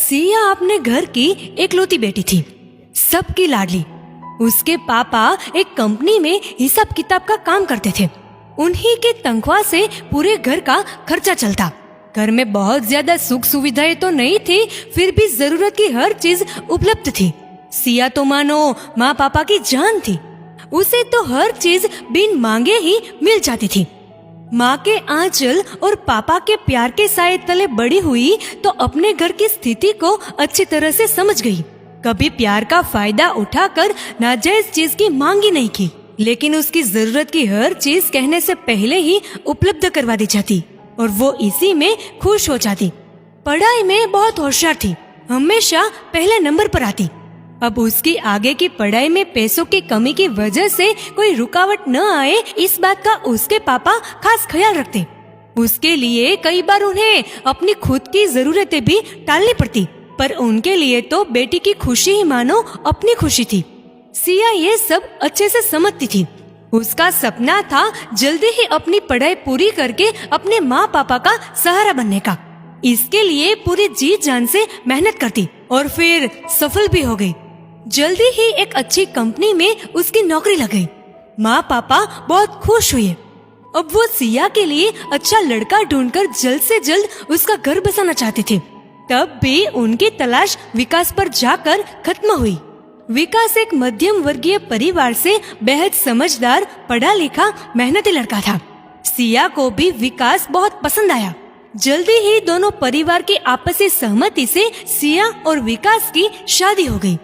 सिया अपने घर की एकलौती बेटी थी, सबकी लाडली। उसके पापा एक कंपनी में हिसाब किताब का काम करते थे। उन्हीं के तनख्वाह से पूरे घर का खर्चा चलता। घर में बहुत ज्यादा सुख सुविधाएं तो नहीं थी, फिर भी जरूरत की हर चीज उपलब्ध थी। सिया तो मानो माँ पापा की जान थी। उसे तो हर चीज बिन मांगे ही मिल जाती थी। माँ के आंचल और पापा के प्यार के साए तले बड़ी हुई तो अपने घर की स्थिति को अच्छी तरह से समझ गई। कभी प्यार का फायदा उठाकर नाजायज चीज की मांग ही नहीं की, लेकिन उसकी जरूरत की हर चीज कहने से पहले ही उपलब्ध करवा दी जाती और वो इसी में खुश हो जाती। पढ़ाई में बहुत होशियार थी, हमेशा पहले नंबर पर आती। अब उसकी आगे की पढ़ाई में पैसों की कमी की वजह से कोई रुकावट न आए, इस बात का उसके पापा खास ख्याल रखते। उसके लिए कई बार उन्हें अपनी खुद की जरूरतें भी टालनी पड़ती, पर उनके लिए तो बेटी की खुशी ही मानो अपनी खुशी थी। सिया ये सब अच्छे से समझती थी। उसका सपना था जल्दी ही अपनी पढ़ाई पूरी करके अपने माँ पापा का सहारा बनने का। इसके लिए पूरी जी जान से मेहनत करती और फिर सफल भी हो गई। जल्दी ही एक अच्छी कंपनी में उसकी नौकरी लग गई। माँ पापा बहुत खुश हुए। अब वो सिया के लिए अच्छा लड़का ढूंढकर जल्द से जल्द उसका घर बसाना चाहते थे। तब भी उनकी तलाश विकास पर जाकर खत्म हुई। विकास एक मध्यम वर्गीय परिवार से बेहद समझदार, पढ़ा लिखा, मेहनती लड़का था। सिया को भी विकास बहुत पसंद आया। जल्दी ही दोनों परिवार की आपसी सहमति से सिया और विकास की शादी हो गई।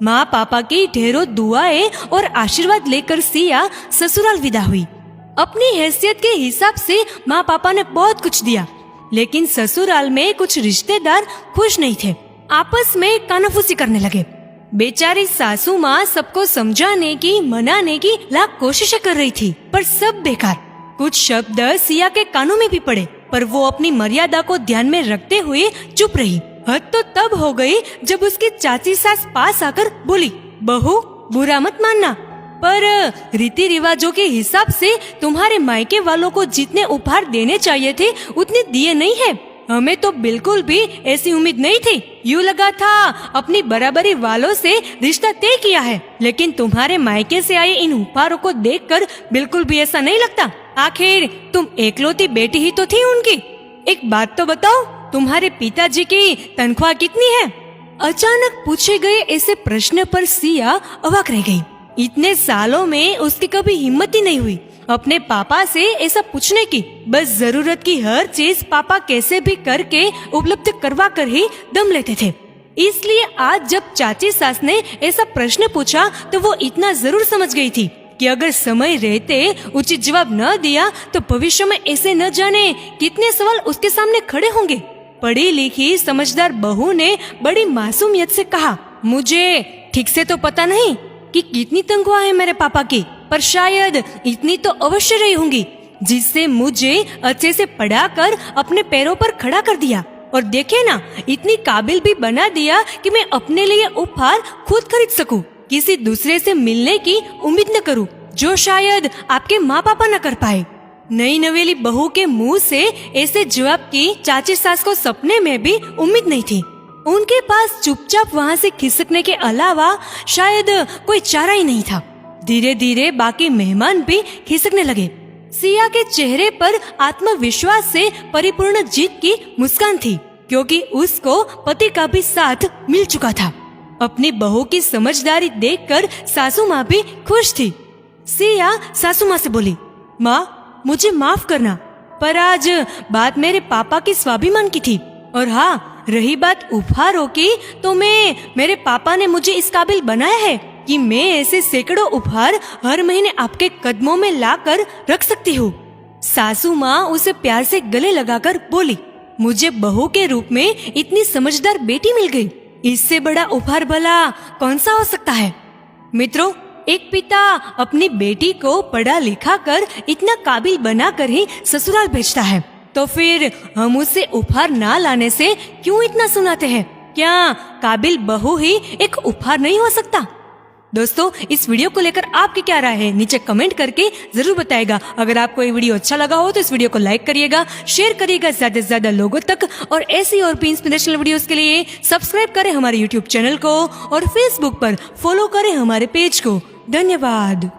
माँ पापा की ढेरों दुआएं और आशीर्वाद लेकर सिया ससुराल विदा हुई। अपनी हैसियत के हिसाब से माँ पापा ने बहुत कुछ दिया, लेकिन ससुराल में कुछ रिश्तेदार खुश नहीं थे। आपस में कानाफूसी करने लगे। बेचारी सासू माँ सबको समझाने की, मनाने की लाख कोशिशें कर रही थी, पर सब बेकार। कुछ शब्द सिया के कानों में भी पड़े, पर वो अपनी मर्यादा को ध्यान में रखते हुए चुप रही। हद तो तब हो गई जब उसकी चाची सास पास आकर बोली, बहू बुरा मत मानना, पर रीति रिवाजों के हिसाब से तुम्हारे मायके वालों को जितने उपहार देने चाहिए थे उतने दिए नहीं है। हमें तो बिल्कुल भी ऐसी उम्मीद नहीं थी। यूँ लगा था अपनी बराबरी वालों से रिश्ता तय किया है, लेकिन तुम्हारे मायके से आए इन उपहारों को देखकर बिल्कुल भी ऐसा नहीं लगता। आखिर तुम एकलौती बेटी ही तो थी उनकी। एक बात तो बताओ, तुम्हारे पिताजी की तनख्वाह कितनी है? अचानक पूछे गए ऐसे प्रश्न पर सिया अवाक रह गई। इतने सालों में उसकी कभी हिम्मत ही नहीं हुई अपने पापा से ऐसा पूछने की। बस जरूरत की हर चीज पापा कैसे भी करके उपलब्ध करवा कर ही दम लेते थे। इसलिए आज जब चाची सास ने ऐसा प्रश्न पूछा तो वो इतना जरूर समझ गई थी कि अगर समय रहते उचित जवाब न दिया तो भविष्य में ऐसे न जाने कितने सवाल उसके सामने खड़े होंगे। पढ़ी लिखी समझदार बहू ने बड़ी मासूमियत से कहा, मुझे ठीक से तो पता नहीं कि कितनी तनख्वाह है मेरे पापा की, पर शायद इतनी तो अवश्य रही होंगी जिससे मुझे अच्छे से पढ़ाकर अपने पैरों पर खड़ा कर दिया और देखे ना, इतनी काबिल भी बना दिया कि मैं अपने लिए उपहार खुद खरीद सकूं, किसी दूसरे से मिलने की उम्मीद न करूं, जो शायद आपके माँ पापा न कर पाए। नई नवेली बहू के मुंह से ऐसे जवाब की चाची सास को सपने में भी उम्मीद नहीं थी। उनके पास चुपचाप वहाँ से खिसकने के अलावा शायद कोई चारा ही नहीं था। धीरे धीरे बाकी मेहमान भी खिसकने लगे। सिया के चेहरे पर आत्मविश्वास से परिपूर्ण जीत की मुस्कान थी, क्योंकि उसको पति का भी साथ मिल चुका था। अपनी बहू की समझदारी देखकर सासू माँ भी खुश थी। सिया सासू माँ से बोली, माँ मुझे माफ करना, पर आज बात मेरे पापा के स्वाभिमान की थी, और हाँ रही बात उपहारों की, तो मेरे पापा ने मुझे इस काबिल बनाया है कि मैं ऐसे सैकड़ों उपहार हर महीने आपके कदमों में लाकर रख सकती हूँ। सासू माँ उसे प्यार से गले लगाकर बोली, मुझे बहू के रूप में इतनी समझदार बेटी मिल गई, इससे बड़ा उपहार भला कौन सा हो सकता है। मित्रों, एक पिता अपनी बेटी को पढ़ा लिखा कर इतना काबिल बनाकर ही ससुराल भेजता है, तो फिर हम उसे उपहार ना लाने से क्यों इतना सुनाते हैं? क्या काबिल बहू ही एक उपहार नहीं हो सकता? दोस्तों, इस वीडियो को लेकर आपकी क्या राय है नीचे कमेंट करके जरूर बताएगा। अगर आपको ये वीडियो अच्छा लगा हो तो इस वीडियो को लाइक करिएगा, शेयर करिएगा ज्यादा से ज्यादा लोगों तक, और ऐसी और भी इंस्पिरेशनल वीडियोस के लिए सब्सक्राइब करें हमारे यूट्यूब चैनल को और फेसबुक पर फॉलो करें हमारे पेज को। धन्यवाद।